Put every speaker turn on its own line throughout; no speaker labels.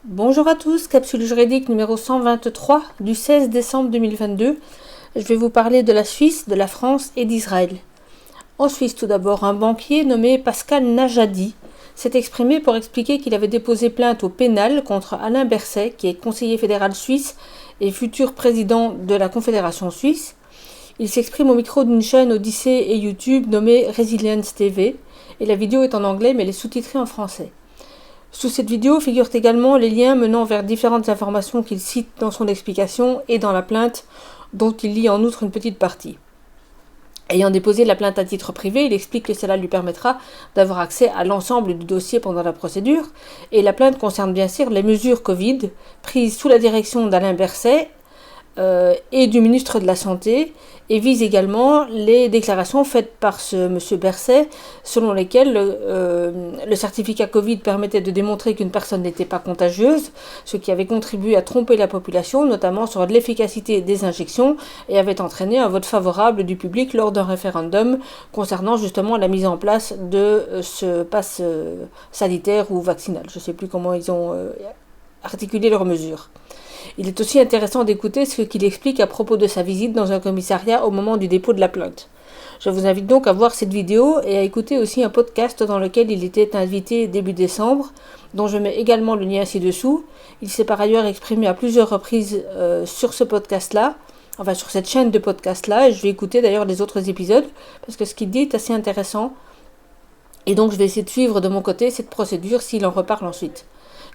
Bonjour à tous, capsule juridique numéro 123 du 16 décembre 2022. Je vais vous parler de la Suisse, de la France et d'Israël. En Suisse, tout d'abord, un banquier nommé Pascal Najadi s'est exprimé pour expliquer qu'il avait déposé plainte au pénal contre Alain Berset, qui est conseiller fédéral suisse et futur président de la Confédération suisse. Il s'exprime au micro d'une chaîne Odyssée et YouTube nommée Resilience TV, et la vidéo est en anglais mais elle est sous-titrée en français. Sous cette vidéo figurent également les liens menant vers différentes informations qu'il cite dans son explication et dans la plainte, dont il lit en outre une petite partie. Ayant déposé la plainte à titre privé, il explique que cela lui permettra d'avoir accès à l'ensemble du dossier pendant la procédure, et la plainte concerne bien sûr les mesures Covid prises sous la direction d'Alain Berset et du ministre de la Santé, et vise également les déclarations faites par ce monsieur Berset, selon lesquelles le certificat Covid permettait de démontrer qu'une personne n'était pas contagieuse, ce qui avait contribué à tromper la population, notamment sur l'efficacité des injections, et avait entraîné un vote favorable du public lors d'un référendum concernant justement la mise en place de ce pass sanitaire ou vaccinal. Je ne sais plus comment ils ont articulé leurs mesures. Il est aussi intéressant d'écouter ce qu'il explique à propos de sa visite dans un commissariat au moment du dépôt de la plainte. Je vous invite donc à voir cette vidéo et à écouter aussi un podcast dans lequel il était invité début décembre, dont je mets également le lien ci-dessous. Il s'est par ailleurs exprimé à plusieurs reprises sur ce podcast-là, enfin sur cette chaîne de podcast-là, et je vais écouter d'ailleurs les autres épisodes, parce que ce qu'il dit est assez intéressant. Et donc je vais essayer de suivre de mon côté cette procédure s'il en reparle ensuite.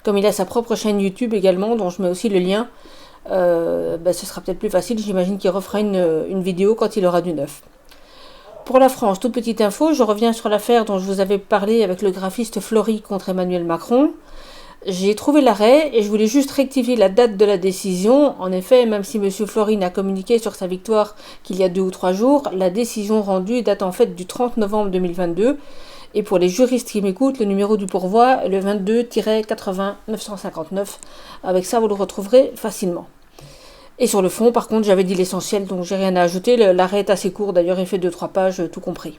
Comme il a sa propre chaîne YouTube également, dont je mets aussi le lien, ce sera peut-être plus facile. J'imagine qu'il refera une vidéo quand il aura du neuf. Pour la France, toute petite info, je reviens sur l'affaire dont je vous avais parlé avec le graphiste Flory contre Emmanuel Macron. J'ai trouvé l'arrêt et je voulais juste rectifier la date de la décision. En effet, même si M. Flory n'a communiqué sur sa victoire qu'il y a 2 ou 3 jours, la décision rendue date en fait du 30 novembre 2022. Et pour les juristes qui m'écoutent, le numéro du pourvoi est le 22-80-959. Avec ça, vous le retrouverez facilement. Et sur le fond, par contre, j'avais dit l'essentiel, donc j'ai rien à ajouter. L'arrêt est assez court, d'ailleurs, il fait 2-3 pages, tout compris.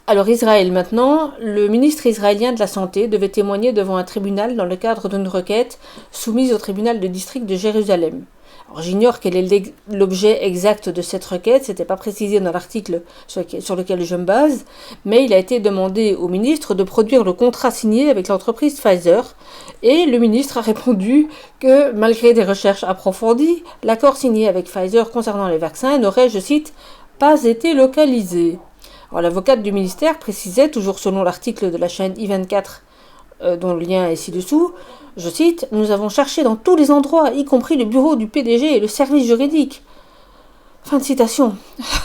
Alors Israël maintenant, le ministre israélien de la Santé devait témoigner devant un tribunal dans le cadre d'une requête soumise au tribunal de district de Jérusalem. Alors j'ignore quel est l'objet exact de cette requête, c'était pas précisé dans l'article sur lequel je me base, mais il a été demandé au ministre de produire le contrat signé avec l'entreprise Pfizer, et le ministre a répondu que malgré des recherches approfondies, l'accord signé avec Pfizer concernant les vaccins n'aurait, je cite, pas été localisé. Alors l'avocate du ministère précisait, toujours selon l'article de la chaîne I24, dont le lien est ci-dessous, je cite, « Nous avons cherché dans tous les endroits, y compris le bureau du PDG et le service juridique. » Fin de citation.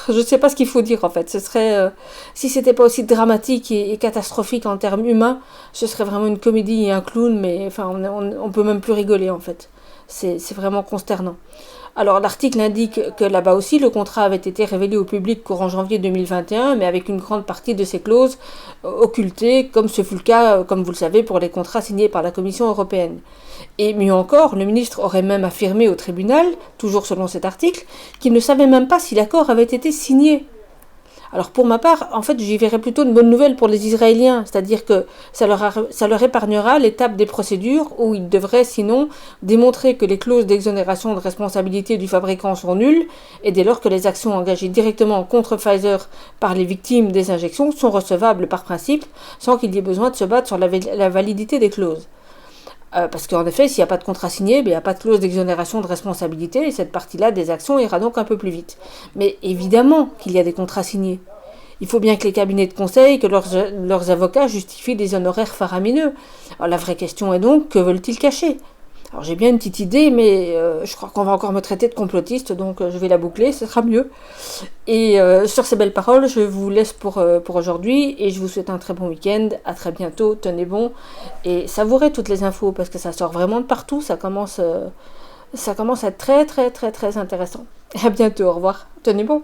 Je ne sais pas ce qu'il faut dire en fait. Ce serait, si c'était pas aussi dramatique et catastrophique en termes humains, ce serait vraiment une comédie et un clown, mais enfin on peut même plus rigoler en fait. C'est vraiment consternant. Alors l'article indique que là-bas aussi le contrat avait été révélé au public courant janvier 2021, mais avec une grande partie de ses clauses occultées, comme ce fut le cas, comme vous le savez, pour les contrats signés par la Commission européenne. Et mieux encore, le ministre aurait même affirmé au tribunal, toujours selon cet article, qu'il ne savait même pas si l'accord avait été signé. Alors pour ma part, en fait, j'y verrais plutôt une bonne nouvelle pour les Israéliens, c'est-à-dire que ça leur épargnera l'étape des procédures où ils devraient sinon démontrer que les clauses d'exonération de responsabilité du fabricant sont nulles, et dès lors que les actions engagées directement contre Pfizer par les victimes des injections sont recevables par principe, sans qu'il y ait besoin de se battre sur la validité des clauses. Parce qu'en effet, s'il n'y a pas de contrat signé, il n'y a pas de clause d'exonération de responsabilité, et cette partie-là des actions ira donc un peu plus vite. Mais évidemment qu'il y a des contrats signés. Il faut bien que les cabinets de conseil, que leurs avocats justifient des honoraires faramineux. Alors la vraie question est donc, que veulent-ils cacher ? Alors j'ai bien une petite idée, mais je crois qu'on va encore me traiter de complotiste, donc je vais la boucler, ce sera mieux. Et sur ces belles paroles, je vous laisse pour aujourd'hui, et je vous souhaite un très bon week-end, à très bientôt, tenez bon, et savourez toutes les infos, parce que ça sort vraiment de partout, ça commence à être très très très très intéressant. À bientôt, au revoir, tenez bon.